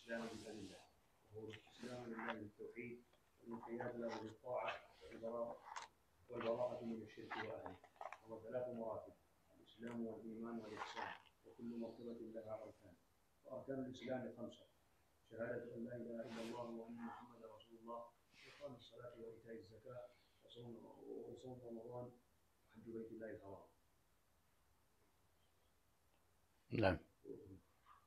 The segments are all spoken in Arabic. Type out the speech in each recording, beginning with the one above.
الإسلام بالأدلة، وهو الإسلام لله بالتوحيد والانقياد له بالطاعة والبراءة من الشرك وأهله. وهو 3 مراتب: الإسلام والإيمان والإحسان، وكل مرتبة لها أركان. وأركان الإسلام 5: شهادة أن لا إله إلا الله وأن محمدا رسول الله، وإقام الصلاة وإيتاء الزكاة وصوم رمضان وحج بيت الله الحرام. نعم.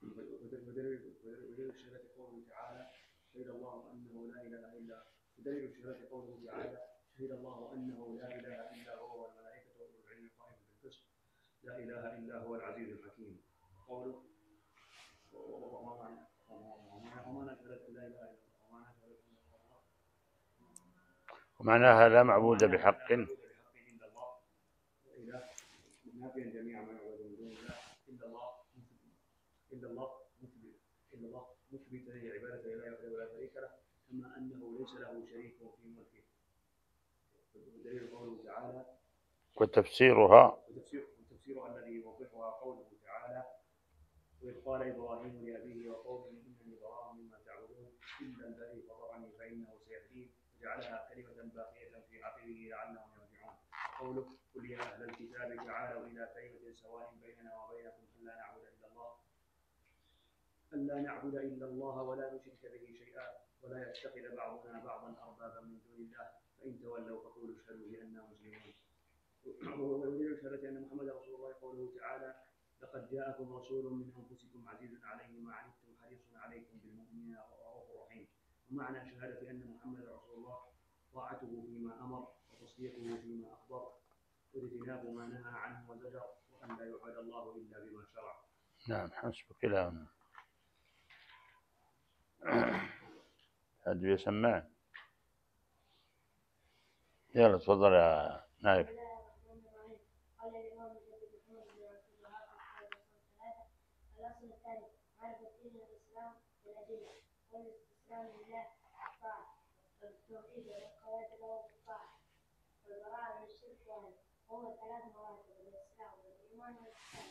ودليل الشهادة قوله تعالى: شهد الله أنه لا إله إلا ودليل الشهادة قوله تعالى: شهد الله أنه لا إله إلا هو والملائكة وأولو العلم قائما بالقسط لا إله إلا هو العزيز الحكيم. قوله: ومعنى شهادة لا إله إلا الله ومعناها لا معبود بحق إلا الله وإله نافيا جميع ما يعبد من دون الله إلا الله مثبتا لعبادة الله وحده ولا شريك له، كما أنه ليس له شريك في ملكه. ودليل قوله تعالى وتفسيرها الذي يوضحها قوله تعالى: وإذ قال إبراهيم لأبيه وقومه إنني براء مما تعبدون إلا الذي فطرني فإنه سيهدين، وجعلها كلمة باقية في عقبه لعلهم يرجعون. قوله: قل يا أهل الكتاب تعالوا إلى كلمة سواء بيننا وبينكم ألا نعبد إلا الله ولا نشرك به شيئا ولا يتخذ بعضنا بعضا أربابا من دون الله، فإن تولوا فقولوا اشهدوا بأننا مسلمون. ودليل شهادة أن محمدا رسول الله قوله تعالى: لقد جاءكم رسول من أنفسكم عزيز عليه ما عنتم حريص عليكم بالمؤمنين رؤوف رحيم. ومعنى شهادة أن محمدا رسول الله طاعته فيما أمر وتصديقه فيما أخبر واجتناب ما نهى عنه وزجر، وأن لا يعبد الله إلا بما شرع. نعم. حسبك كلام. هذا يسمع. يلا تفضل يا نايف. قال الإمام الجليل محمد بن عبد الوهاب ثلاثة: الأصل الثاني معرفة دين الإسلام بالأدلة، والاستسلام لله بالطاعة، والتوحيد والانقياد له بالطاعة، والبراءة من الشرك وأهله. وهو 3 مراتب: الإسلام والإيمان والإحسان،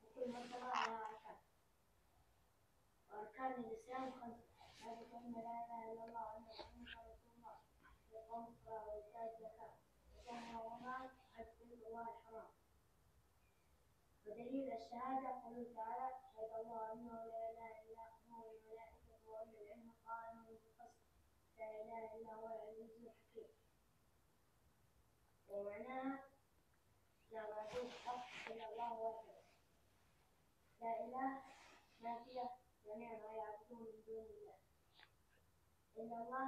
وكل مرتبة لها أركان. وأركان الإسلام 5: شهادة أن لا إله إلا الله وأن محمدا رسول الله، وإقام الصلاة وإيتاء الزكاة وصوم رمضان وحج بيت الله الحرام. ودليل الشهادة قوله تعالى: شهد الله أنه لا إله إلا هو والملائكة وأولو العلم قائما بالقسط لا إله إلا هو العزيز الحكيم. ومعناها: لا معبود حق إلا الله وحده، لا إله نافية جميع ما يعبدون من دون الله، إلا الله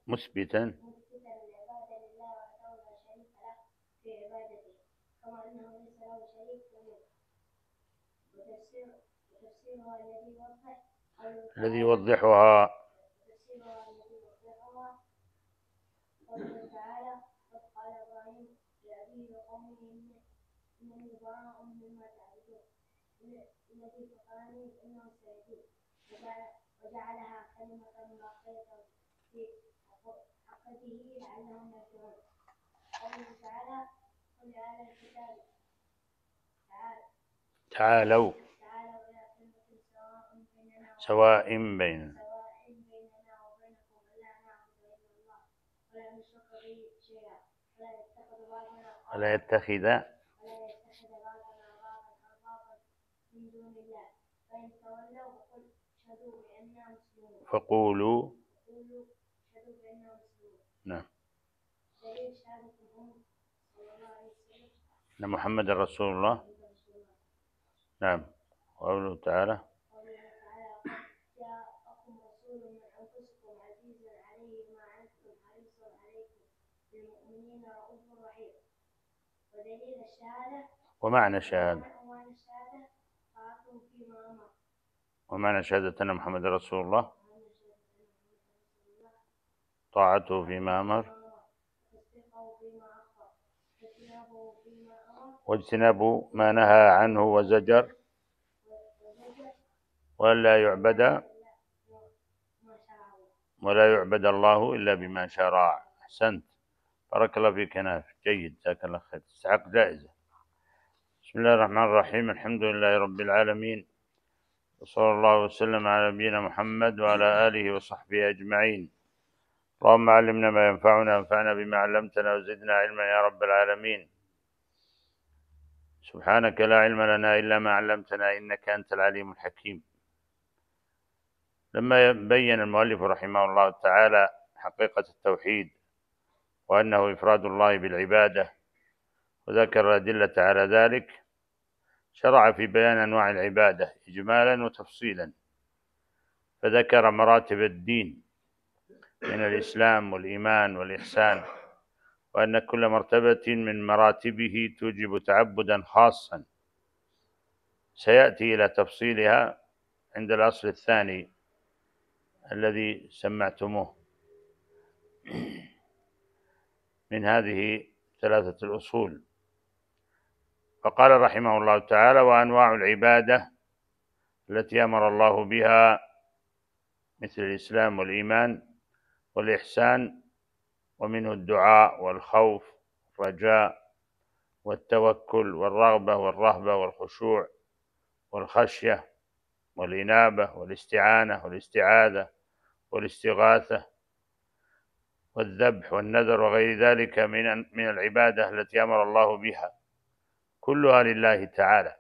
مثبتا العبادة لله وحده لا شريك له في عبادته، كما أنه ليس له شريك في ملكه. وتفسيرها الذي يوضحها قوله تعالى: قد قال إبراهيم لأبيه وقومه إنني براء مما تعبدون الذي فطرني فإنه سيهدين، وجعلها كلمة باقية في عقبه لعلهم يرجعون. قوله تعالى: قل يا أهل الكتاب تعالوا إلى كلمة سواء بيننا وبينكم ألا نعبد إلا الله ولا نشرك به شيئا ولا يتخذ بعضنا بعضا أربابا من دون الله، فإن تولوا فقولوا اشهدوا بأننا مسلمون. نعم. دليل شهادة محمد صلى الله عليه وسلم أن محمد رسول الله. نعم. وقوله تعالى: قد جاءكم رسول من أنفسكم عزيز عليه ما عنتم حريص عليكم بالمؤمنين رؤوف رحيم. ودليل الشهادة ومعنى الشهادة طاعته فيما أمر. ومعنى شهادة أن محمد رسول الله طاعته فيما أمر واجتناب ما نهى عنه وزجر، ولا يعبد الله إلا بما شرع. أحسنت، بارك الله فيك يا ناف، جيد، جزاك الله خير، تستحق جائزة. بسم الله الرحمن الرحيم، الحمد لله رب العالمين، وصلى الله وسلم على نبينا محمد وعلى آله وصحبه أجمعين. اللهم علمنا ما ينفعنا وانفعنا بما علمتنا وزدنا علما يا رب العالمين. سبحانك لا علم لنا إلا ما علمتنا إنك أنت العليم الحكيم. لما بين المؤلف رحمه الله تعالى حقيقة التوحيد وأنه إفراد الله بالعبادة وذكر الأدلة على ذلك، شرع في بيان أنواع العبادة إجمالا وتفصيلا، فذكر مراتب الدين من الإسلام والإيمان والإحسان، وأن كل مرتبة من مراتبه توجب تعبدا خاصا سيأتي إلى تفصيلها عند الأصل الثاني الذي سمعتموه من هذه ثلاثة الأصول. فقال رحمه الله تعالى: وأنواع العبادة التي أمر الله بها مثل الإسلام والإيمان والإحسان، ومنه الدعاء والخوف والرجاء والتوكل والرغبة والرهبة والخشوع والخشية والإنابة والاستعانة والاستعاذة والاستغاثة والذبح والنذر وغير ذلك من العبادة التي أمر الله بها، كلها لله تعالى.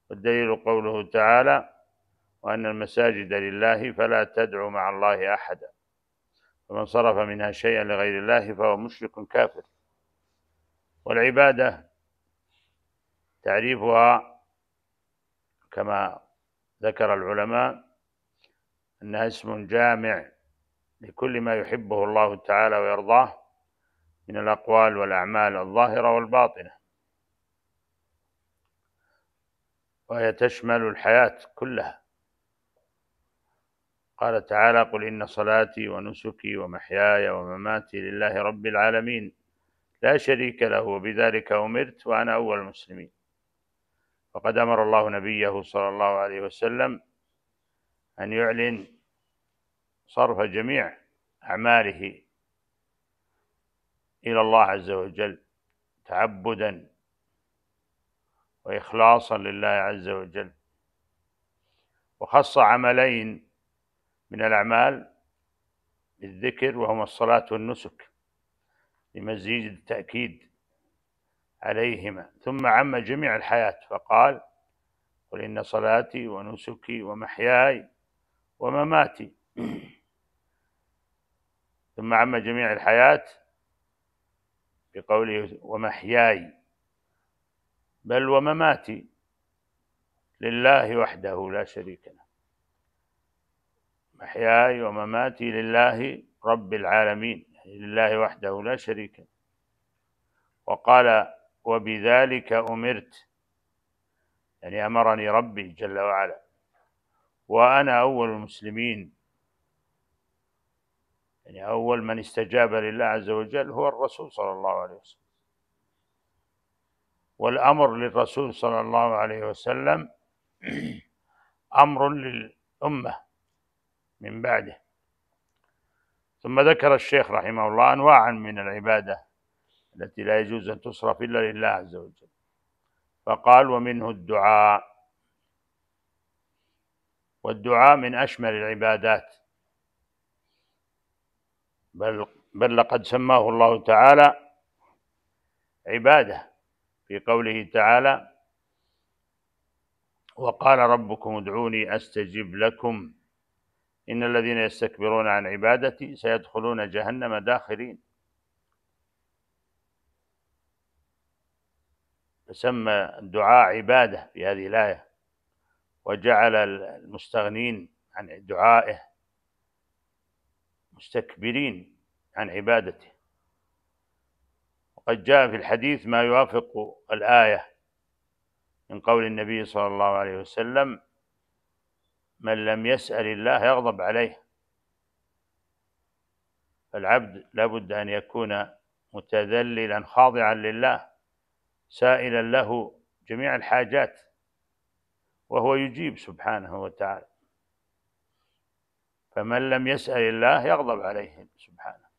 والدليل قوله تعالى: وأن المساجد لله فلا تدعوا مع الله أحدا، فمن صرف منها شيئا لغير الله فهو مشرك كافر. والعبادة تعريفها كما ذكر العلماء أنها اسم جامع لكل ما يحبه الله تعالى ويرضاه من الأقوال والأعمال الظاهرة والباطنة، وهي تشمل الحياة كلها. قال تعالى: قل إن صلاتي ونسكي ومحياي ومماتي لله رب العالمين لا شريك له وبذلك أمرت وأنا أول المسلمين. وقد أمر الله نبيه صلى الله عليه وسلم أن يعلن صرف جميع أعماله إلى الله عز وجل تعبدا وإخلاصا لله عز وجل، وخص عملين من الأعمال بالذكر وهما الصلاة والنسك لمزيد التأكيد عليهما، ثم عم جميع الحياة فقال: قل إن صلاتي ونسكي ومحياي ومماتي. ثم عم جميع الحياة بقوله ومحياي، بل ومماتي لله وحده لا شريك له. محياي ومماتي لله رب العالمين، يعني لله وحده لا شريك له. وقال: وبذلك أمرت، يعني أمرني ربي جل وعلا، وأنا أول المسلمين، يعني أول من استجاب لله عز وجل هو الرسول صلى الله عليه وسلم. والأمر للرسول صلى الله عليه وسلم أمر للأمة من بعده. ثم ذكر الشيخ رحمه الله أنواعا من العبادة التي لا يجوز أن تصرف إلا لله عز وجل، فقال: ومنه الدعاء. والدعاء من أشمل العبادات، بل لقد سماه الله تعالى عبادة في قوله تعالى: وقال ربكم ادعوني أستجب لكم إن الذين يستكبرون عن عبادتي سيدخلون جهنم داخرين. فسمى الدعاء عبادة في هذه الآية، وجعل المستغنين عن دعائه مستكبرين عن عبادته. وقد جاء في الحديث ما يوافق الآية من قول النبي صلى الله عليه وسلم: من لم يسأل الله يغضب عليه. فالعبد لابد أن يكون متذللا خاضعا لله سائلا له جميع الحاجات، وهو يجيب سبحانه وتعالى. فمن لم يسأل الله يغضب عليه سبحانه.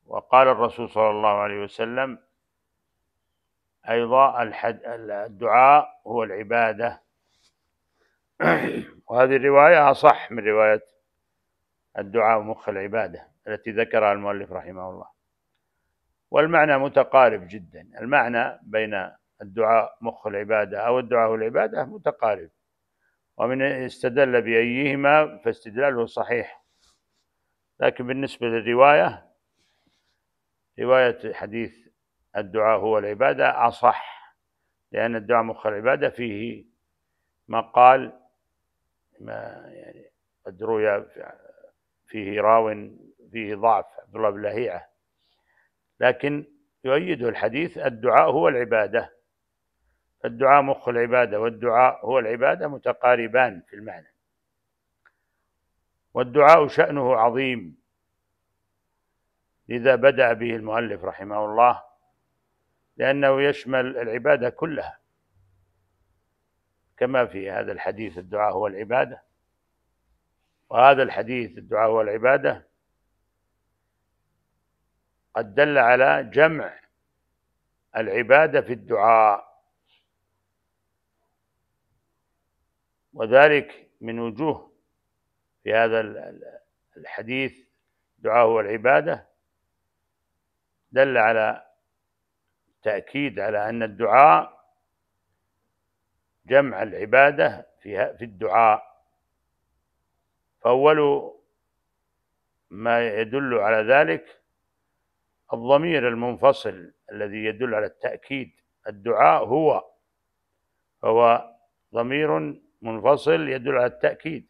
وقال الرسول صلى الله عليه وسلم: أيضا الدعاء هو العبادة. وهذه الرواية أصح من رواية الدعاء مخ العبادة التي ذكرها المؤلف رحمه الله، والمعنى متقارب جدا. المعنى بين الدعاء مخ العبادة أو الدعاء العبادة متقارب، ومن استدل بأيهما فاستدلاله صحيح. لكن بالنسبة للرواية، رواية حديث الدعاء هو العبادة أصح، لأن الدعاء مخ العبادة فيه مقال ما يعني قد روي فيه راو فيه ضعف، عبد الله بن لهيعة، لكن يؤيده الحديث الدعاء هو العبادة. فالدعاء مخ العبادة والدعاء هو العبادة متقاربان في المعنى. والدعاء شأنه عظيم، لذا بدأ به المؤلف رحمه الله، لأنه يشمل العبادة كلها، كما في هذا الحديث الدعاء هو العبادة. وهذا الحديث الدعاء هو العبادة قد دل على جمع العبادة في الدعاء، وذلك من وجوه في هذا الحديث الدعاء هو العبادة، دل على تأكيد على أن الدعاء جمع العبادة في الدعاء. فأول ما يدل على ذلك الضمير المنفصل الذي يدل على التأكيد. الدعاء هو ضمير منفصل يدل على التأكيد.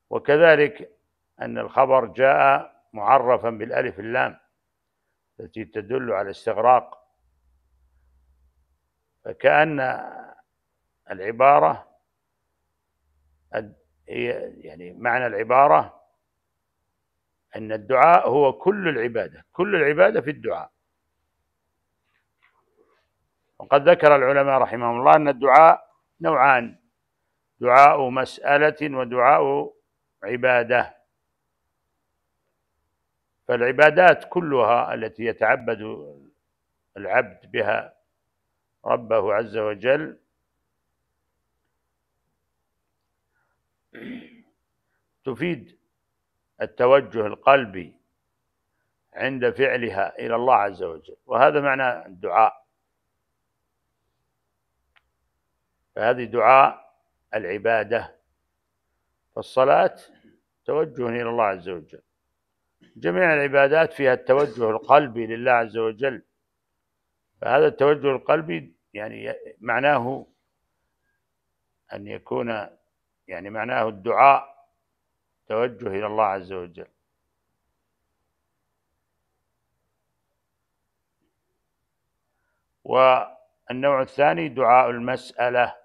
وكذلك أن الخبر جاء معرفا بالألف اللام التي تدل على الاستغراق، فكأن العبارة يعني معنى العبارة أن الدعاء هو كل العبادة، كل العبادة في الدعاء. وقد ذكر العلماء رحمهم الله أن الدعاء نوعان: دعاء مسألة ودعاء عبادة. فالعبادات كلها التي يتعبد العبد بها ربه عز وجل تفيد التوجه القلبي عند فعلها إلى الله عز وجل، وهذا معنى الدعاء. فهذه دعاء العبادة. فالصلاة توجه إلى الله عز وجل، جميع العبادات فيها التوجه القلبي لله عز وجل. فهذا التوجه القلبي يعني معناه أن يكون يعني معناه الدعاء توجه إلى الله عز وجل. والنوع الثاني دعاء المسألة.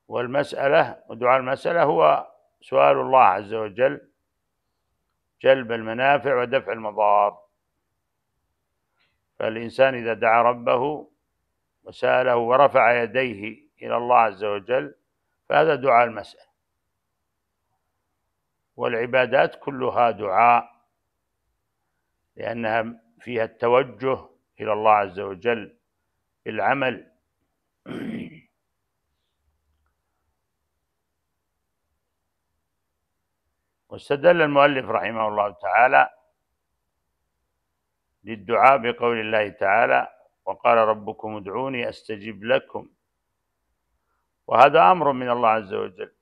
ودعاء المسألة هو سؤال الله عز وجل جلب المنافع ودفع المضار. فالإنسان إذا دعا ربه وسأله ورفع يديه إلى الله عز وجل فهذا دعاء المسألة. والعبادات كلها دعاء، لأنها فيها التوجه إلى الله عز وجل بالعمل. واستدل المؤلف رحمه الله تعالى للدعاء بقول الله تعالى: وقال ربكم ادعوني أستجب لكم. وهذا أمر من الله عز وجل،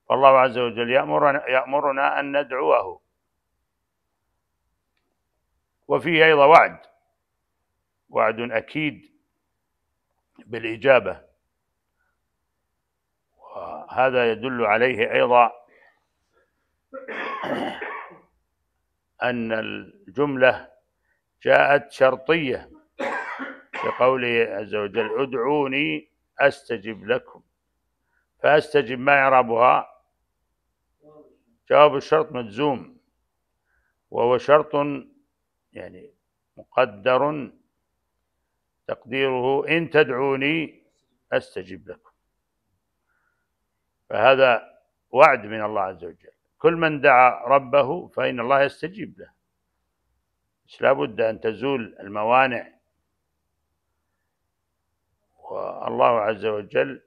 فالله عز وجل يأمرنا أن ندعوه، وفيه أيضا وعد أكيد بالإجابة. وهذا يدل عليه أيضا أن الجملة جاءت شرطية بقوله عز وجل: ادعوني أستجب لكم. فأستجب ما إعرابها؟ جواب الشرط مجزوم، وهو شرط يعني مقدر تقديره إن تدعوني أستجب لكم. فهذا وعد من الله عز وجل، كل من دعا ربه فإن الله يستجيب له. بس لا بد أن تزول الموانع، والله عز وجل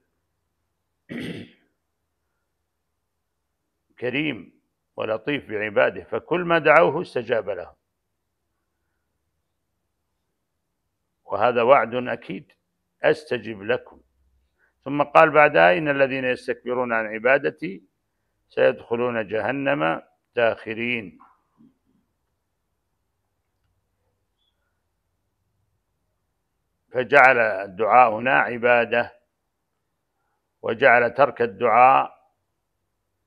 كريم ولطيف بعباده، فكل ما دعوه استجاب له، وهذا وعد أكيد أستجب لكم. ثم قال بعدها: إن الذين يستكبرون عن عبادتي سيدخلون جهنم داخرين. فجعل الدعاء هنا عبادة، وجعل ترك الدعاء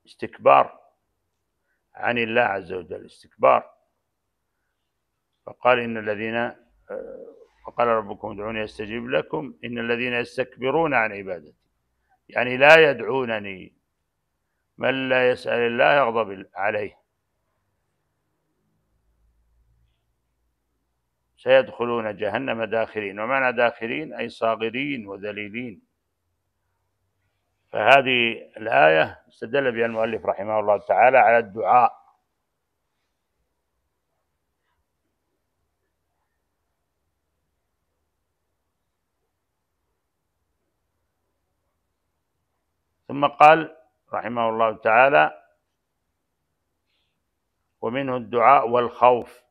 استكبار عن الله عز وجل، استكبار. فقال: إن الذين وقال ربكم ادعوني أستجيب لكم إن الذين يستكبرون عن عبادتي، يعني لا يدعونني. من لا يسأل الله يغضب عليه. سيدخلون جهنم داخرين، ومعنى داخرين أي صاغرين وذليلين. فهذه الآية استدل بها المؤلف رحمه الله تعالى على الدعاء. ثم قال رحمه الله تعالى: ومنه الدعاء والخوف.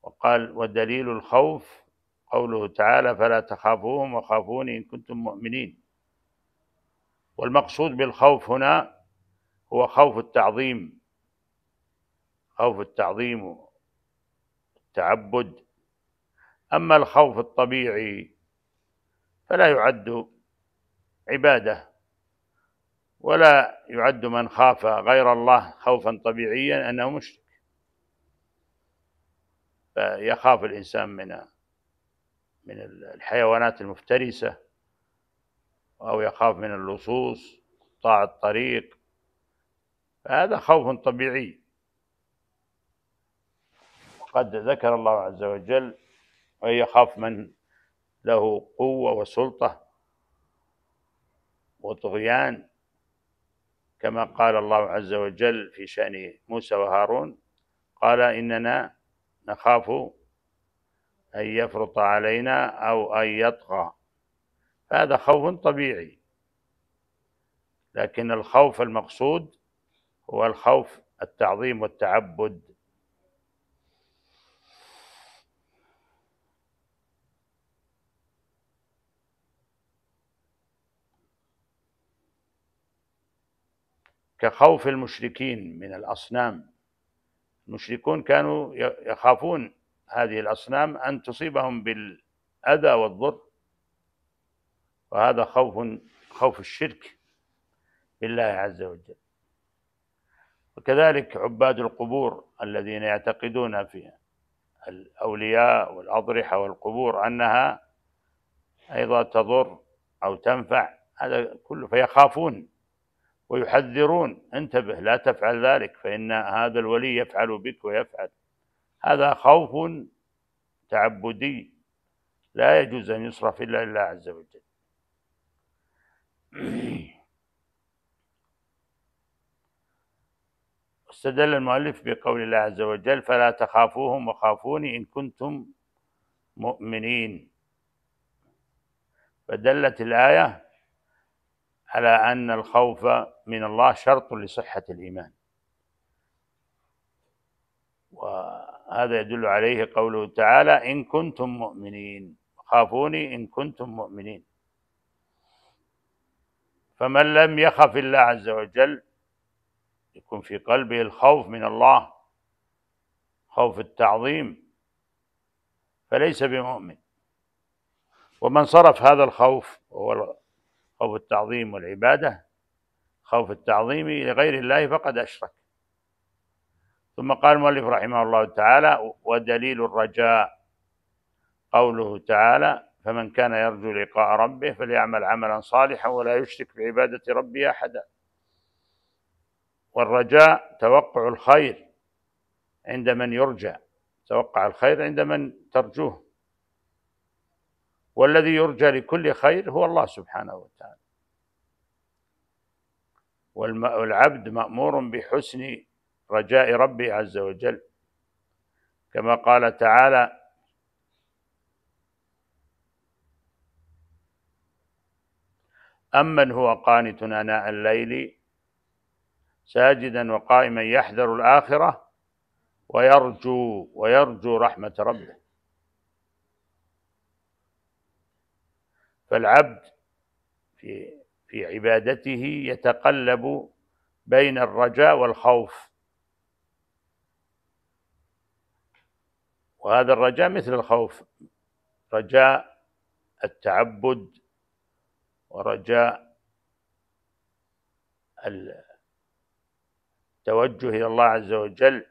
وقال: ودليل الخوف قوله تعالى: فلا تخافوهم وخافوني إن كنتم مؤمنين. والمقصود بالخوف هنا هو خوف التعظيم، خوف التعظيم والتعبد. أما الخوف الطبيعي فلا يعد عبادة، ولا يعد من خاف غير الله خوفا طبيعيا أنه مشرك. فيخاف الإنسان من الحيوانات المفترسة، أو يخاف من اللصوص قطاع الطريق، فهذا خوف طبيعي. وقد ذكر الله عز وجل: ويخاف من له قوة وسلطة وطغيان، كما قال الله عز وجل في شأن موسى وهارون: قال إننا نخاف أن يفرط علينا أو أن يطغى. هذا خوف طبيعي، لكن الخوف المقصود هو الخوف التعظيم والتعبد. كخوف المشركين من الأصنام. المشركون كانوا يخافون هذه الأصنام أن تصيبهم بالأذى والضر، وهذا خوف الشرك بالله عز وجل. وكذلك عباد القبور الذين يعتقدون في الأولياء والأضرحة والقبور أنها أيضا تضر أو تنفع، هذا كله فيخافون ويحذرون: انتبه لا تفعل ذلك، فإن هذا الولي يفعل بك ويفعل. هذا خوف تعبدي لا يجوز أن يصرف إلا لله عز وجل. استدل المؤلف بقول الله عز وجل: فلا تخافوهم وخافوني إن كنتم مؤمنين. فدلت الآية على أن الخوف من الله شرط لصحة الإيمان، وهذا يدل عليه قوله تعالى: إن كنتم مؤمنين، خافوني إن كنتم مؤمنين. فمن لم يخف الله عز وجل يكون في قلبه الخوف من الله، خوف التعظيم، فليس بمؤمن. ومن صرف هذا الخوف وهو خوف التعظيم والعبادة، خوف التعظيم لغير الله، فقد أشرك. ثم قال المؤلف رحمه الله تعالى: ودليل الرجاء قوله تعالى: فمن كان يرجو لقاء ربه فليعمل عملا صالحا ولا يشرك بعبادة ربه أحدا. والرجاء توقع الخير عند من يرجى، توقع الخير عند من ترجوه، والذي يرجى لكل خير هو الله سبحانه وتعالى. والعبد مأمور بحسن رجاء ربه عز وجل، كما قال تعالى: أمن هو قانت آناء الليل ساجدا وقائما يحذر الآخرة ويرجو رحمة ربه. فالعبد في عبادته يتقلب بين الرجاء والخوف، وهذا الرجاء مثل الخوف، رجاء التعبد ورجاء التوجه إلى الله عز وجل،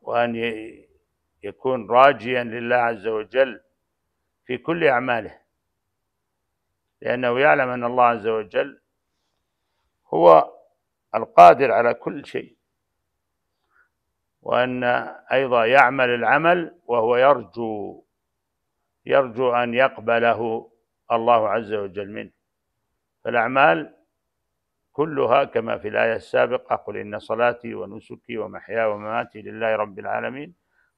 وأن يكون راجيا لله عز وجل في كل أعماله، لأنه يعلم أن الله عز وجل هو القادر على كل شيء، وأن أيضا يعمل العمل وهو يرجو أن يقبله الله عز وجل منه. فالأعمال كلها كما في الآية السابقة: قل إن صلاتي ونسكي ومحياي ومماتي لله رب العالمين،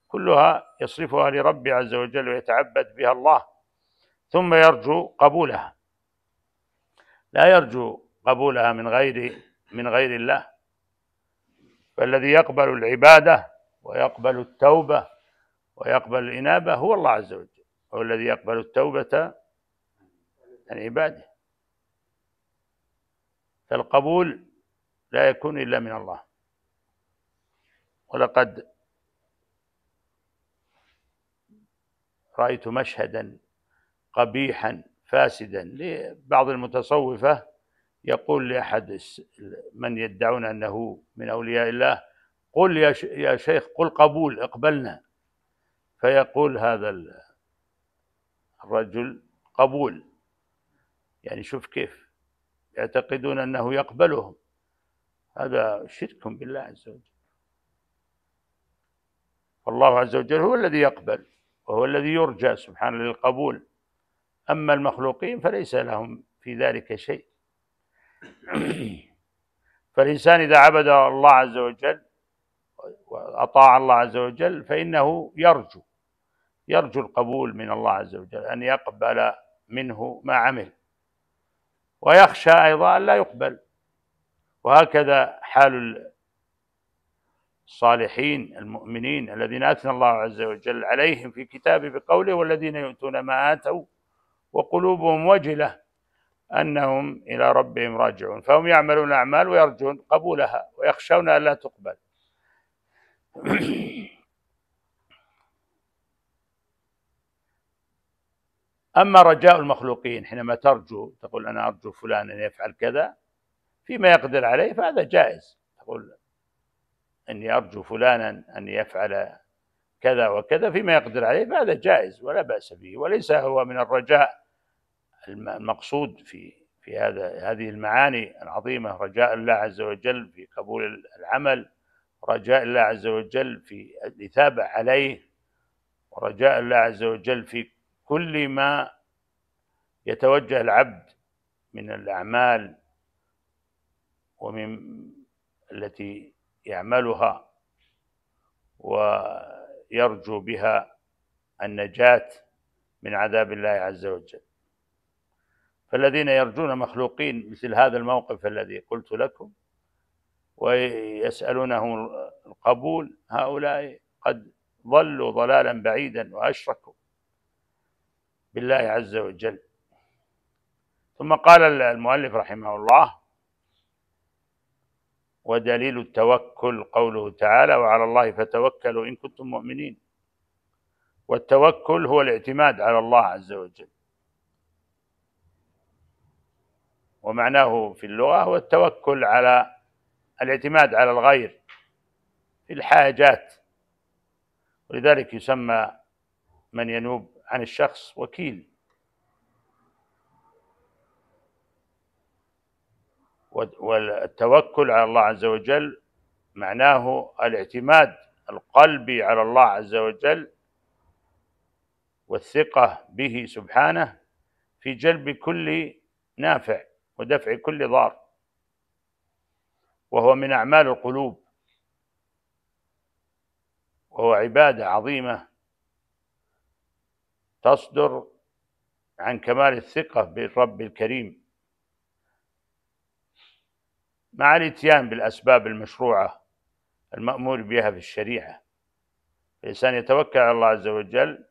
كلها يصرفها لرب عز وجل ويتعبد بها الله، ثم يرجو قبولها، لا يرجو قبولها من غير الله. فالذي يقبل العبادة ويقبل التوبة ويقبل الإنابة هو الله عز وجل، هو الذي يقبل التوبة عن عباده. فالقبول لا يكون إلا من الله. ولقد رأيت مشهدا قبيحا فاسدا لبعض المتصوفة، يقول لأحد من يدعون أنه من أولياء الله: قل يا شيخ، قل قبول، اقبلنا. فيقول هذا الرجل: قبول؟ يعني شوف كيف يعتقدون أنه يقبلهم. هذا شرك بالله عز وجل. فالله عز وجل هو الذي يقبل، وهو الذي يرجى سبحانه للقبول. أما المخلوقين فليس لهم في ذلك شيء. فالإنسان إذا عبد الله عز وجل وأطاع الله عز وجل فإنه يرجو القبول من الله عز وجل، أن يقبل منه ما عمل، ويخشى أيضا أن لا يقبل. وهكذا حال الصالحين المؤمنين الذين أثنى الله عز وجل عليهم في كتابه بقوله: والذين يؤتون ما آتوا وقلوبهم وجلة أنهم إلى ربهم راجعون. فهم يعملون الأعمال ويرجون قبولها ويخشون أن لا تقبل. أما رجاء المخلوقين، حينما تقول أنا أرجو فلان أن يفعل كذا فيما يقدر عليه، فهذا جائز. تقول أني أرجو فلانا أن يفعل كذا وكذا فيما يقدر عليه، فهذا جائز ولا بأس به، وليس هو من الرجاء المقصود في هذه المعاني العظيمة: رجاء الله عز وجل في قبول العمل، ورجاء الله عز وجل في الإثابة عليه، ورجاء الله عز وجل في كل ما يتوجه العبد من الأعمال ومن التي يعملها ويرجو بها النجاة من عذاب الله عز وجل. فالذين يرجون مخلوقين مثل هذا الموقف الذي قلت لكم ويسألونه القبول، هؤلاء قد ضلوا ضلالا بعيدا وأشركوا بالله عز وجل. ثم قال المؤلف رحمه الله: ودليل التوكل قوله تعالى: وعلى الله فتوكلوا إن كنتم مؤمنين. والتوكل هو الاعتماد على الله عز وجل، ومعناه في اللغة هو التوكل على الاعتماد على الغير في الحاجات، ولذلك يسمى من ينوب عن الشخص وكيل. والتوكل على الله عز وجل معناه الاعتماد القلبي على الله عز وجل والثقة به سبحانه في جلب كل نافع ودفع كل ضار، وهو من أعمال القلوب. وهو عبادة عظيمة تصدر عن كمال الثقة بالرب الكريم مع الاتيان بالأسباب المشروعة المأمور بها في الشريعة. الإنسان يتوكل على الله عز وجل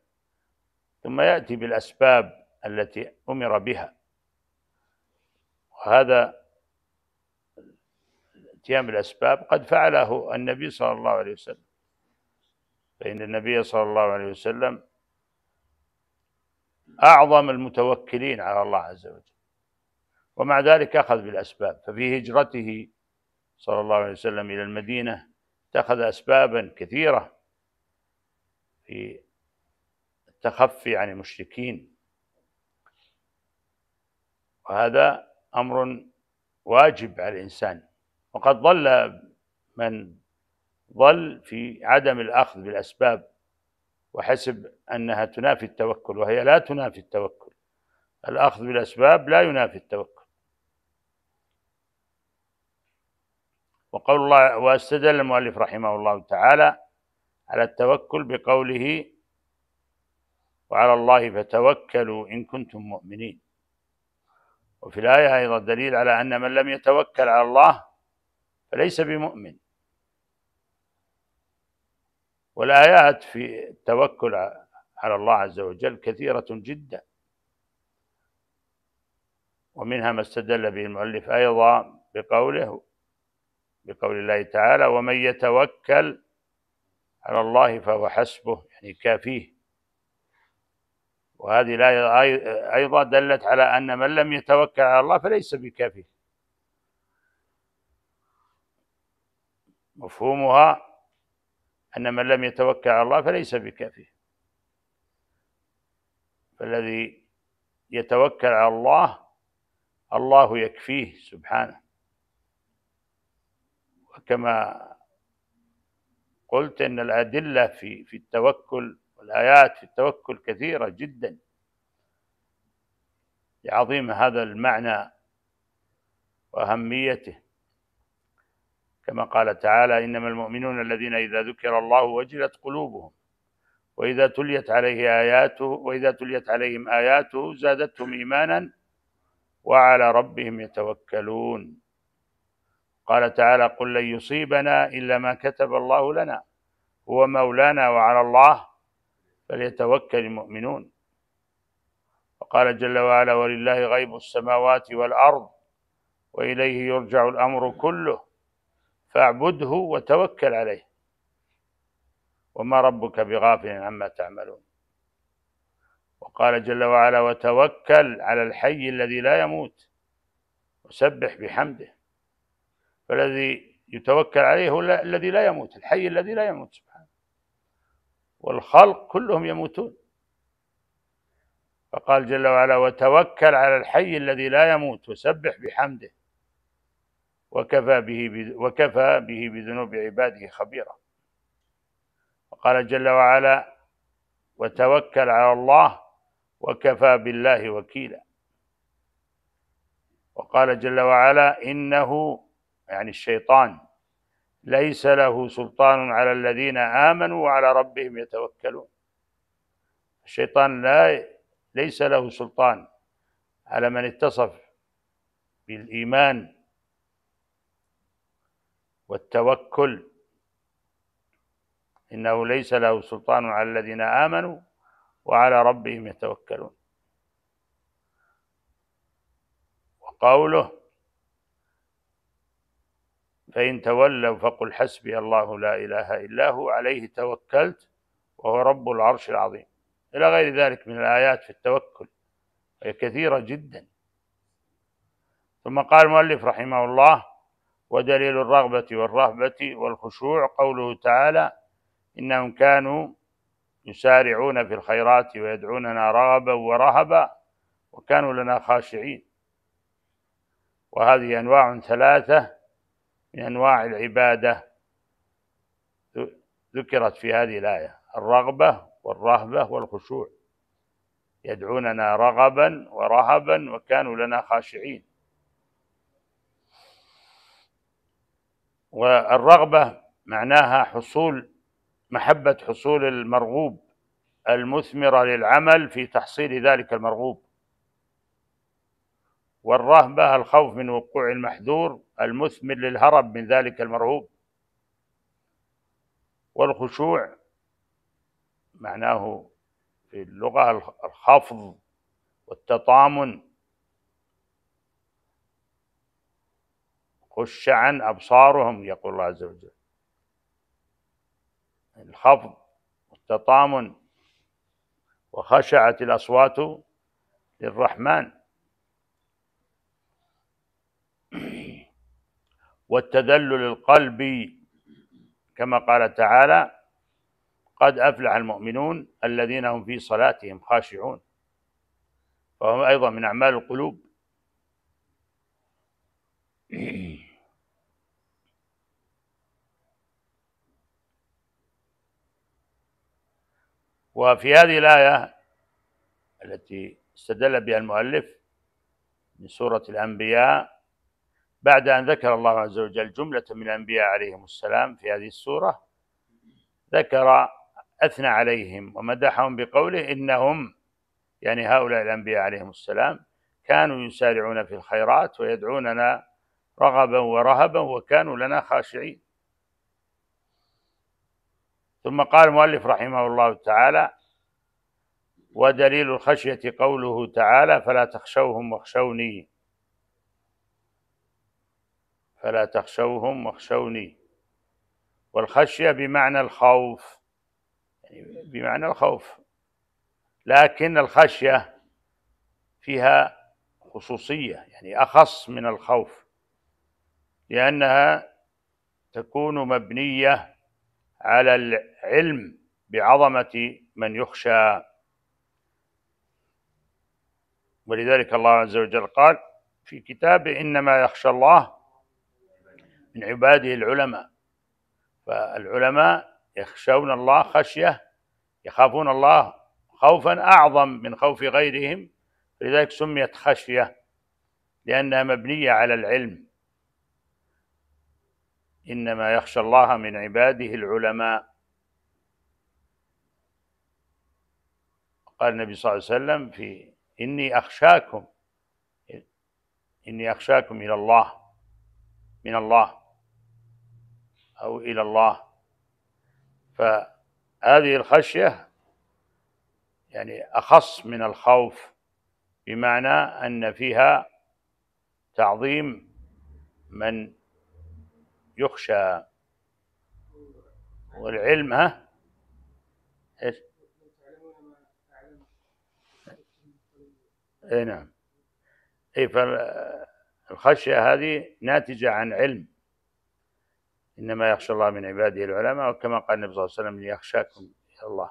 ثم يأتي بالأسباب التي أمر بها، وهذا الاتيان بالأسباب قد فعله النبي صلى الله عليه وسلم، فإن النبي صلى الله عليه وسلم أعظم المتوكلين على الله عز وجل، ومع ذلك أخذ بالأسباب. ففي هجرته صلى الله عليه وسلم إلى المدينة اتخذ أسبابا كثيرة في التخفي عن المشركين، وهذا أمر واجب على الإنسان. وقد ضل من ضل في عدم الأخذ بالأسباب وحسب أنها تنافي التوكل، وهي لا تنافي التوكل. الأخذ بالأسباب لا ينافي التوكل. وقول الله، واستدل المؤلف رحمه الله تعالى على التوكل بقوله وعلى الله فتوكلوا إن كنتم مؤمنين. وفي الآية أيضا دليل على أن من لم يتوكل على الله فليس بمؤمن. والآيات في التوكل على الله عز وجل كثيرة جدا، ومنها ما استدل به المؤلف أيضا بقول الله تعالى ومن يتوكل على الله فهو حسبه، يعني كافيه. وهذه الآية أيضا دلت على أن من لم يتوكل على الله فليس بكافيه. مفهومها أن من لم يتوكل على الله فليس بكافيه. فالذي يتوكل على الله الله يكفيه سبحانه. وكما قلت إن الأدلة في التوكل والآيات في التوكل كثيرة جدا لعظيم هذا المعنى وأهميته، كما قال تعالى إنما المؤمنون الذين إذا ذكر الله وجلت قلوبهم وإذا تليت عليهم آياته زادتهم إيمانا وعلى ربهم يتوكلون. قال تعالى قل لن يصيبنا إلا ما كتب الله لنا هو مولانا وعلى الله فليتوكل المؤمنون. وقال جل وعلا ولله غيب السماوات والأرض وإليه يرجع الأمر كله فاعبده وتوكل عليه وما ربك بغافل عما تعملون. وقال جل وعلا وتوكل على الحي الذي لا يموت وسبح بحمده. فالذي يتوكل عليه هو الذي لا يموت، الحي الذي لا يموت سبحانه، والخلق كلهم يموتون. فقال جل وعلا وتوكل على الحي الذي لا يموت وسبح بحمده وكفى به بذنوب عباده خبيرا. وقال جل وعلا وتوكل على الله وكفى بالله وكيلا. وقال جل وعلا إنه يعني الشيطان ليس له سلطان على الذين آمنوا وعلى ربهم يتوكلون. الشيطان ليس له سلطان على من اتصف بالإيمان والتوكل، إنه ليس له سلطان على الذين آمنوا وعلى ربهم يتوكلون. وقوله فإن تولوا فقل حسبي الله لا إله إلا هو عليه توكلت وهو رب العرش العظيم، إلى غير ذلك من الآيات في التوكل، هي كثيرة جدا. ثم قال المؤلف رحمه الله ودليل الرغبة والرهبة والخشوع قوله تعالى إنهم كانوا يسارعون في الخيرات ويدعوننا رغبا ورهبا وكانوا لنا خاشعين. وهذه أنواع ثلاثة من أنواع العبادة ذكرت في هذه الآية: الرغبة والرهبة والخشوع. يدعوننا رغبا ورهبا وكانوا لنا خاشعين. والرغبة معناها حصول محبة حصول المرغوب المثمرة للعمل في تحصيل ذلك المرغوب، والرهبة الخوف من وقوع المحذور المثمر للهرب من ذلك المرهوب، والخشوع معناه في اللغة الخفض والتطامن، خشعا أبصارهم يقول الله عز وجل، الخفض والتطامن، وخشعت الأصوات للرحمن، والتذلل القلبي كما قال تعالى: قد أفلح المؤمنون الذين هم في صلاتهم خاشعون، فهو أيضا من أعمال القلوب. وفي هذه الآية التي استدل بها المؤلف من سورة الأنبياء، بعد أن ذكر الله عز وجل جملة من الأنبياء عليهم السلام في هذه السورة، أثنى عليهم ومدحهم بقوله: إنهم، يعني هؤلاء الأنبياء عليهم السلام، كانوا يسارعون في الخيرات ويدعوننا رغبا ورهبا وكانوا لنا خاشعين. ثم قال المؤلف رحمه الله تعالى: ودليل الخشية قوله تعالى: فلا تخشوهم واخشوني، فلا تخشوهم واخشوني. والخشية بمعنى الخوف، يعني بمعنى الخوف، لكن الخشية فيها خصوصية، يعني أخص من الخوف، لأنها تكون مبنية على العلم بعظمة من يخشى. ولذلك الله عز وجل قال في كتابه: إنما يخشى الله من عباده العلماء. فالعلماء يخشون الله خشية، يخافون الله خوفا أعظم من خوف غيرهم، لذلك سميت خشية لأنها مبنية على العلم. إنما يخشى الله من عباده العلماء. قال النبي صلى الله عليه وسلم في إني أخشاكم إلى الله، من الله أو إلى الله. فهذه الخشية يعني أخص من الخوف، بمعنى أن فيها تعظيم من يخشى. والعلم إيش؟ نعم. فالخشية هذه ناتجة عن علم. إنما يخشى الله من عباده العلماء، وكما قال النبي صلى الله عليه وسلم: ليخشاكم إلى الله.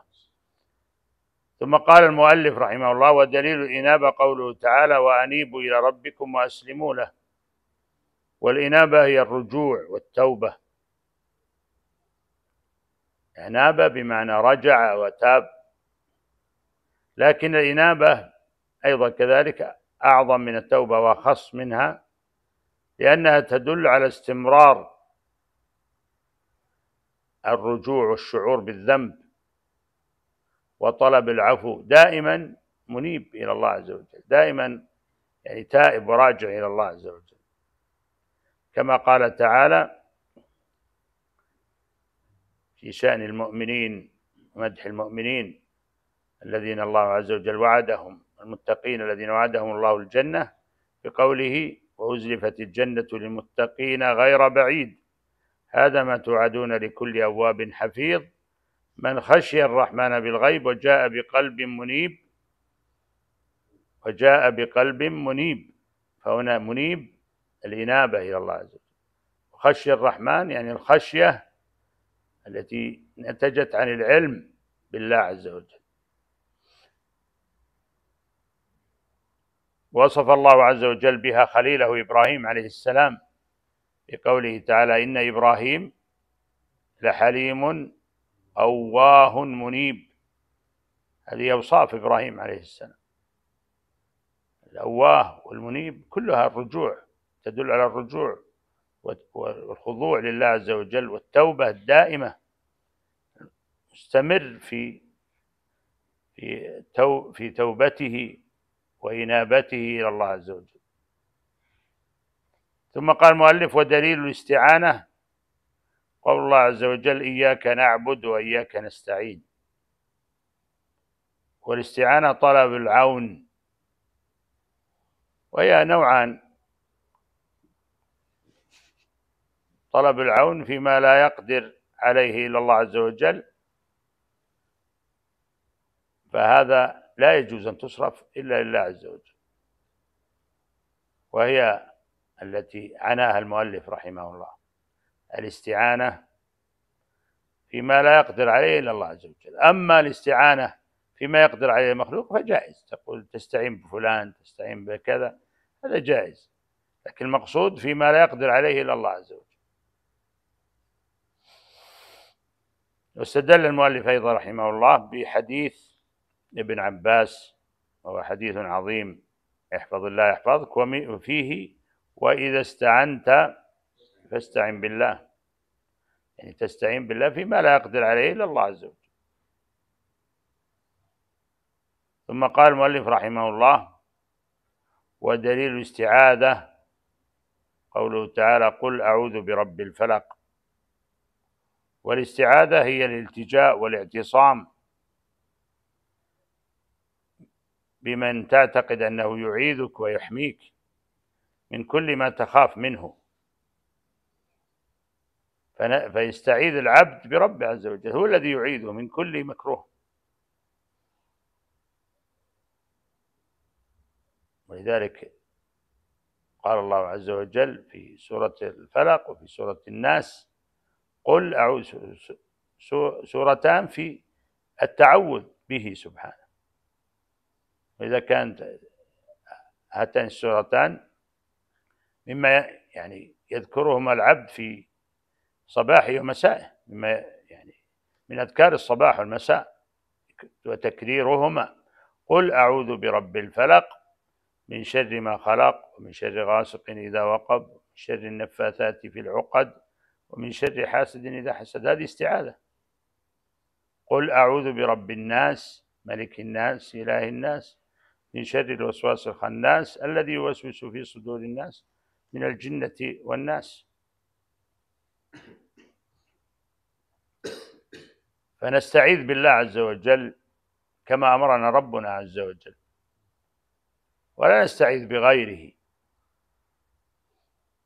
ثم قال المؤلف رحمه الله: ودليل الإنابة قوله تعالى: وأنيبوا إلى ربكم وأسلموا له. والإنابة هي الرجوع والتوبة. أناب بمعنى رجع وتاب، لكن الإنابة أيضا كذلك أعظم من التوبة وأخص منها، لأنها تدل على استمرار الرجوع والشعور بالذنب وطلب العفو، دائما منيب إلى الله عز وجل، دائما يعني تائب وراجع إلى الله عز وجل، كما قال تعالى في شأن المؤمنين ومدح المؤمنين الذين الله عز وجل وعدهم، المتقين الذين وعدهم الله الجنة، بقوله: وأزلفت الجنة للمتقين غير بعيد هذا ما توعدون لكل أواب حفيظ من خشي الرحمن بالغيب وجاء بقلب منيب. فهنا منيب الإنابة إلى الله عز وجل، وخشي الرحمن يعني الخشية التي نتجت عن العلم بالله عز وجل. وصف الله عز وجل بها خليله إبراهيم عليه السلام بقوله تعالى: إن إبراهيم لحليم أواه منيب. هذه أوصاف إبراهيم عليه السلام، الأواه والمنيب كلها الرجوع، تدل على الرجوع والخضوع لله عز وجل والتوبة الدائمة مستمر في توبته وإنابته إلى الله عز وجل. ثم قال المؤلف: ودليل الاستعانة قول الله عز وجل: إياك نعبد وإياك نستعين. والاستعانة طلب العون، وهي نوعان: طلب العون فيما لا يقدر عليه إلا الله عز وجل، فهذا لا يجوز أن تصرف إلا لله عز وجل، وهي التي عناها المؤلف رحمه الله، الاستعانة فيما لا يقدر عليه إلا الله عز وجل. أما الاستعانة فيما يقدر عليه المخلوق فجائز، تقول تستعين بفلان، تستعين بكذا، هذا جائز، لكن المقصود فيما لا يقدر عليه إلا الله عز وجل. واستدل المؤلف أيضا رحمه الله بحديث ابن عباس، وهو حديث عظيم: احفظ الله يحفظك، وفيه: وإذا استعنت فاستعن بالله، يعني تستعين بالله فيما لا يقدر عليه إلا الله عز وجل. ثم قال المؤلف رحمه الله: ودليل الاستعاذة قوله تعالى: قل أعوذ برب الفلق. والاستعاذة هي الالتجاء والاعتصام بمن تعتقد أنه يعيذك ويحميك من كل ما تخاف منه، فيستعيذ العبد برب عز وجل، هو الذي يعيذه من كل مكروه. ولذلك قال الله عز وجل في سورة الفلق وفي سورة الناس: قل أعوذ، سورتان في التعوذ به سبحانه. وإذا كانت هاتان السورتان مما يعني يذكرهما العبد في صباحه ومسائه، مما يعني من أذكار الصباح والمساء وتكريرهما: قل أعوذ برب الفلق من شر ما خلق، ومن شر غاسق إذا وقب، ومن شر النفاثات في العقد، ومن شر حاسد إذا حسد. هذه استعاذة. قل أعوذ برب الناس ملك الناس إله الناس من شر الوسواس الخناس الذي يوسوس في صدور الناس من الجنة والناس. فنستعيذ بالله عز وجل كما أمرنا ربنا عز وجل، ولا نستعيذ بغيره.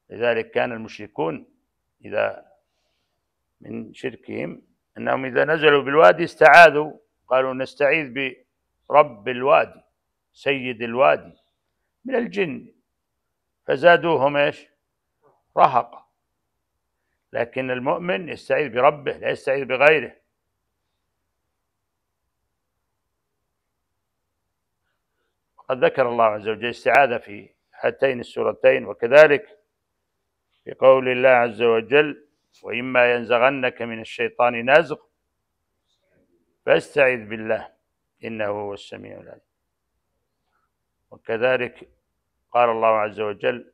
لذلك كان المشركون إذا من شركهم أنهم إذا نزلوا بالوادي استعاذوا، قالوا نستعيذ برب الوادي سيد الوادي من الجن، فزادوهم إيش؟ رهقا. لكن المؤمن يستعيذ بربه، لا يستعيذ بغيره. وقد ذكر الله عز وجل الاستعاذة في هاتين السورتين، وكذلك في قول الله عز وجل: وإما ينزغنك من الشيطان نزغ فاستعذ بالله إنه هو السميع العليم. وكذلك قال الله عز وجل: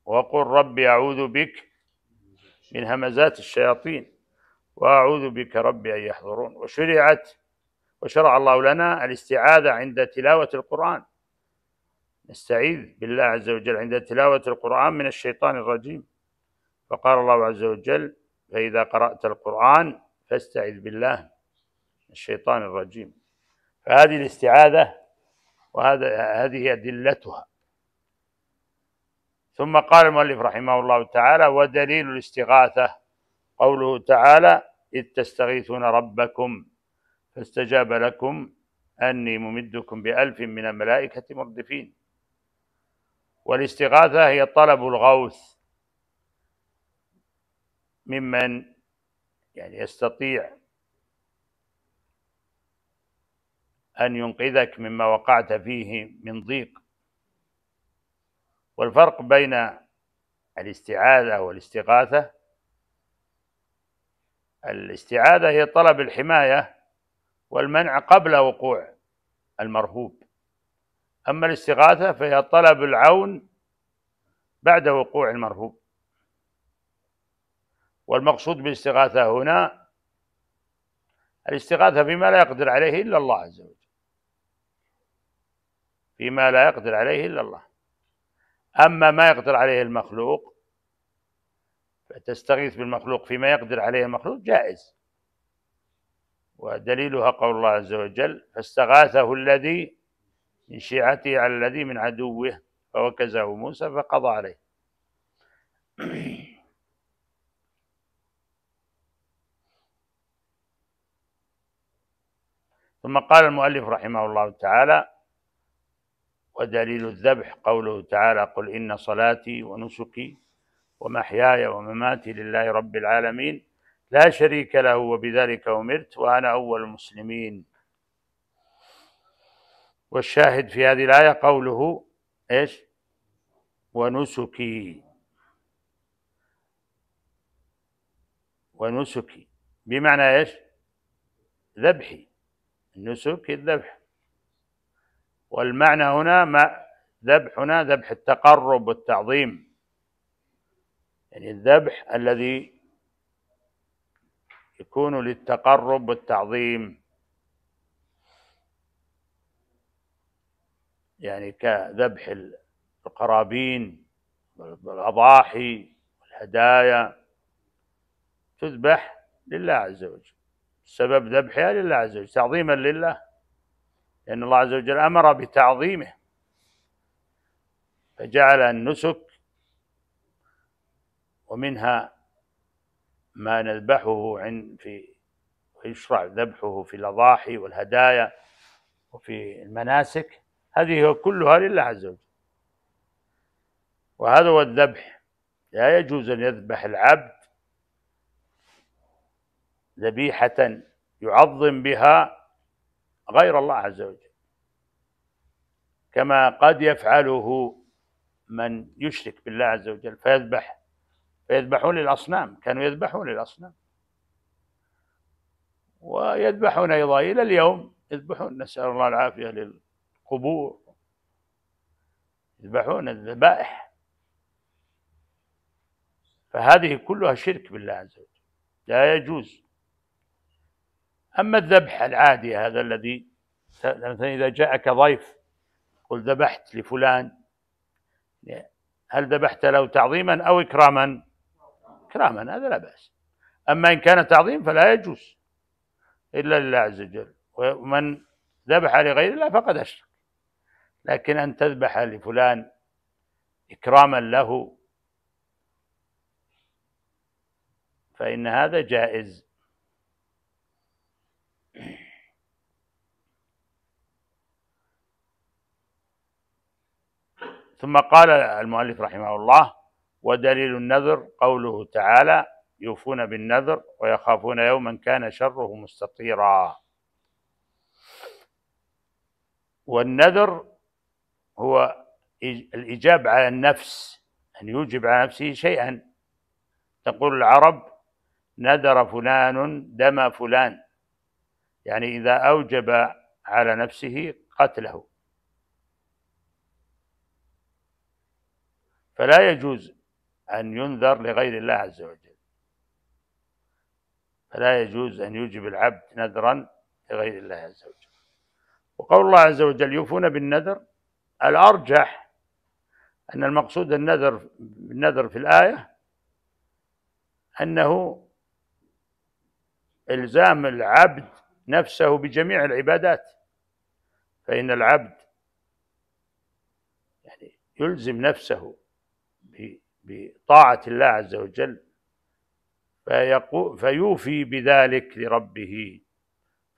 وقل ربي أعوذ بك من همزات الشياطين وأعوذ بك ربي أن يحضرون. وشرع الله لنا الاستعاذة عند تلاوة القرآن، نستعيذ بالله عز وجل عند تلاوة القرآن من الشيطان الرجيم، فقال الله عز وجل: فإذا قرأت القرآن فاستعذ بالله من الشيطان الرجيم. فهذه الاستعاذة وهذه أدلتها. ثم قال المؤلف رحمه الله تعالى: ودليل الاستغاثة قوله تعالى: إذ تستغيثون ربكم فاستجاب لكم أني ممدكم ب1000 من الملائكة مردفين. والاستغاثة هي طلب الغوث ممن يعني يستطيع أن ينقذك مما وقعت فيه من ضيق. والفرق بين الاستعاذة والاستغاثة: الاستعاذة هي طلب الحماية والمنع قبل وقوع المرهوب، أما الاستغاثة فهي طلب العون بعد وقوع المرهوب. والمقصود بالاستغاثة هنا الاستغاثة فيما لا يقدر عليه إلا الله عز وجل، فيما لا يقدر عليه إلا الله. أما ما يقدر عليه المخلوق فتستغيث بالمخلوق فيما يقدر عليه المخلوق جائز، ودليلها قول الله عز وجل: فاستغاثه الذي من شيعته على الذي من عدوه فوكزه موسى فقضى عليه. ثم قال المؤلف رحمه الله تعالى: ودليل الذبح قوله تعالى: قل إن صلاتي ونسكي ومحياي ومماتي لله رب العالمين لا شريك له وبذلك أمرت وأنا أول المسلمين. والشاهد في هذه الآية قوله إيش؟ ونسكي. ونسكي بمعنى إيش؟ ذبحي. النسك الذبح، والمعنى هنا ما ذبحنا ذبح التقرب والتعظيم، يعني الذبح الذي يكون للتقرب والتعظيم، يعني كذبح القرابين والأضاحي والهدايا تذبح لله عز وجل، سبب ذبحها لله عز وجل تعظيما لله، لأن الله عز وجل أمر بتعظيمه فجعل النسك، ومنها ما نذبحه ويشرع ذبحه في الأضاحي والهدايا وفي المناسك، هذه كلها لله عز وجل. وهذا هو الذبح. لا يجوز أن يذبح العبد ذبيحة يعظم بها غير الله عز وجل، كما قد يفعله من يشرك بالله عز وجل فيذبحون للأصنام. كانوا يذبحون للأصنام ويذبحون أيضا إلى اليوم، يذبحون، نسأل الله العافية، للقبور، يذبحون الذبائح. فهذه كلها شرك بالله عز وجل، لا يجوز. أما الذبح العادي هذا الذي مثلا إذا جاءك ضيف قل ذبحت لفلان، هل ذبحت له تعظيما أو إكراما؟ إكراما، هذا لا بأس. أما إن كان تعظيم فلا يجوز إلا لله عز وجل، ومن ذبح لغير الله فقد أشرك. لكن أن تذبح لفلان إكراما له فإن هذا جائز. ثم قال المؤلف رحمه الله: ودليل النذر قوله تعالى: يوفون بالنذر ويخافون يوما كان شره مستطيرا. والنذر هو الإجاب على النفس، أن يوجب على نفسه شيئا. تقول العرب: نذر فلان دم فلان، يعني إذا أوجب على نفسه قتله. فلا يجوز أن ينذر لغير الله عز وجل، فلا يجوز أن يوجب العبد نذرا لغير الله عز وجل. وقول الله عز وجل: يوفون بالنذر، الأرجح أن المقصود النذر في الآية أنه إلزام العبد نفسه بجميع العبادات، فإن العبد يعني يلزم نفسه بطاعة الله عز وجل فيوفي بذلك لربه،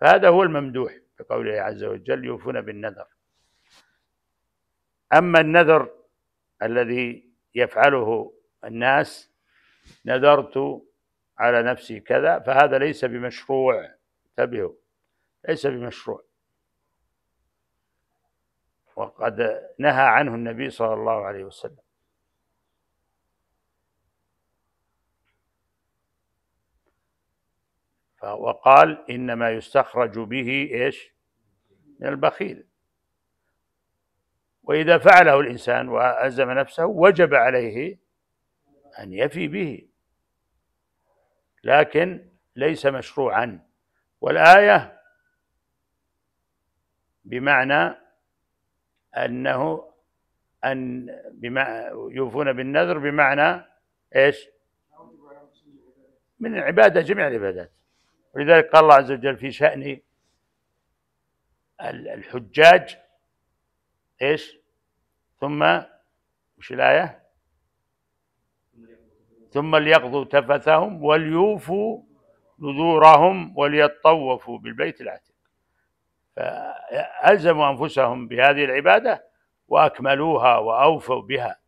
فهذا هو الممدوح في قوله عز وجل: يوفون بالنذر. أما النذر الذي يفعله الناس: نذرت على نفسي كذا، فهذا ليس بمشروع. انتبهوا، ليس بمشروع، وقد نهى عنه النبي صلى الله عليه وسلم. وقال: إنما يستخرج به إيش؟ من البخيل. وإذا فعله الإنسان وألزم نفسه وجب عليه أن يفي به، لكن ليس مشروعا والآية بمعنى أنه يوفون بالنذر بمعنى إيش؟ من العبادة، جميع العبادات. ولذلك قال الله عز وجل في شأن الحجاج إيش؟ ثم وش الآية؟ ثم ليقضوا تفثهم وليوفوا نذورهم وليطوفوا بالبيت العتيق. فألزموا أنفسهم بهذه العبادة وأكملوها وأوفوا بها.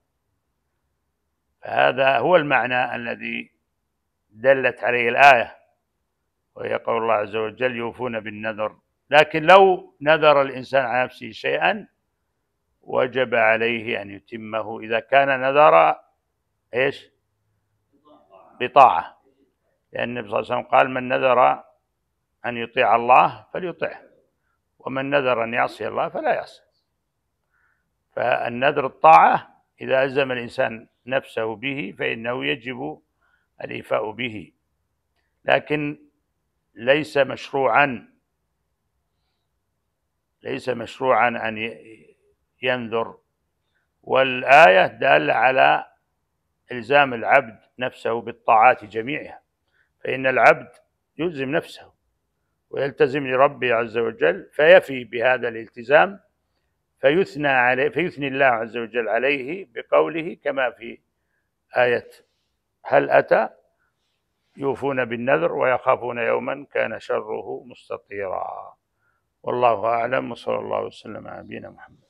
فهذا هو المعنى الذي دلت عليه الآية، وهي قول الله عز وجل يوفون بالنذر. لكن لو نذر الإنسان على نفسه شيئا وجب عليه أن يتمه إذا كان نذر إيش؟ بطاعة، لأن النبي صلى الله عليه وسلم قال من نذر أن يطيع الله فليطعه، ومن نذر أن يعصي الله فلا يعصي. فالنذر الطاعة إذا ألزم الإنسان نفسه به فإنه يجب الإيفاء به، لكن ليس مشروعا أن ينذر. والآية دالة على إلزام العبد نفسه بالطاعات جميعها، فإن العبد يلزم نفسه ويلتزم لربه عز وجل فيفي بهذا الالتزام، فيثني الله عز وجل عليه بقوله كما في آية هل أتى يوفون بالنذر ويخافون يوما كان شره مستطيرا. والله أعلم، وصلى الله وسلم على نبينا محمد.